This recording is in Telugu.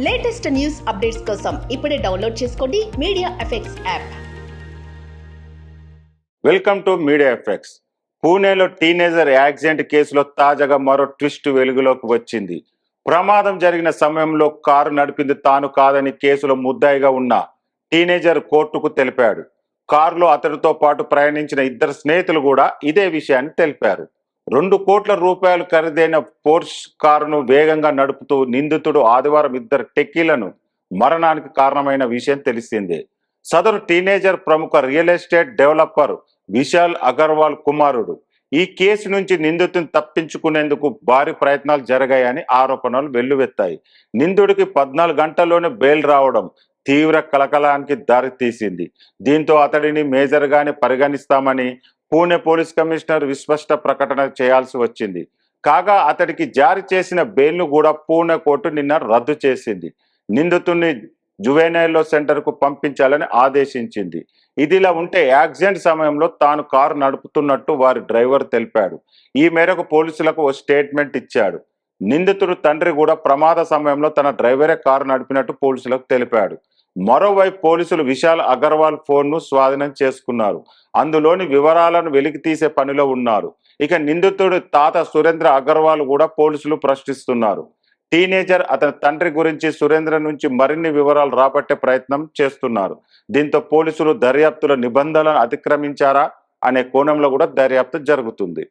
లేటెస్ట్ న్యూస్ అప్డేట్స్ కోసం ఇప్పుడే డౌన్లోడ్ చేసుకోండి media effects app. Welcome to media effects. పూణేలో టీనేజర్ యాక్సిడెంట్ కేసులో తాజాగా మరో ట్విస్ట్ వెలుగులోకి వచ్చింది. ప్రమాదం జరిగిన సమయంలో కారు నడిపింది తాను కాదని కేసులో ముద్దాయిగా ఉన్న టీనేజర్ కోర్టుకు తెలిపాడు. కారులో అతడితో పాటు ప్రయాణించిన ఇద్దరు స్నేహితులు కూడా ఇదే విషయాన్ని తెలిపారు. 2 కోట్ల రూపాయలు ఖరీదైన పోర్ష్ కారును వేగంగా నడుపుతూ నిందితుడు ఆదివారం ఇద్దరు టెక్కీలను మరణానికి కారణమైన విషయం తెలిసిందే. సదరు టీనేజర్ ప్రముఖ real estate developer Vishal Agarwal కుమారుడు. ఈ కేసు నుంచి నిందితుని తప్పించుకునేందుకు భారీ ప్రయత్నాలు జరిగాయని ఆరోపణలు వెల్లువెత్తాయి. నిందితుడికి 14 గంటల్లోనే బెయిల్ రావడం తీవ్ర కలకలానికి దారితీసింది. దీంతో అతడిని మేజర్గానే పరిగణిస్తామని పూణే పోలీస్ కమిషనర్ విస్పష్ట ప్రకటన చేయాల్సి వచ్చింది. కాగా అతడికి జారీ చేసిన బెయిల్ను కూడా పూణే కోర్టు నిన్న రద్దు చేసింది. నిందితుడిని జువెనైల్ సెంటర్కు పంపించాలని ఆదేశించింది. ఇదిలా ఉంటే యాక్సిడెంట్ సమయంలో తాను కారు నడుపుతున్నట్టు వారి డ్రైవర్ తెలిపాడు. ఈ మేరకు పోలీసులకు ఓ స్టేట్మెంట్ ఇచ్చాడు. నిందితుడు తండ్రి కూడా ప్రమాద సమయంలో తన డ్రైవరే కారు నడిపినట్టు పోలీసులకు తెలిపాడు. మరోవైపు పోలీసులు విశాల్ అగర్వాల్ ఫోన్ను స్వాధీనం చేసుకున్నారు. అందులోని వివరాలను వెలికి తీసే పనిలో ఉన్నారు. ఇక నిందితుడు తాత సురేంద్ర అగర్వాల్ కూడా పోలీసులు ప్రశ్నిస్తున్నారు. టీనేజర్ అతని తండ్రి గురించి సురేంద్ర నుంచి మరిన్ని వివరాలు రాబట్టే ప్రయత్నం చేస్తున్నారు. దీంతో పోలీసులు దర్యాప్తుల నిబంధనలను అతిక్రమించారా అనే కోణంలో కూడా దర్యాప్తు జరుగుతుంది.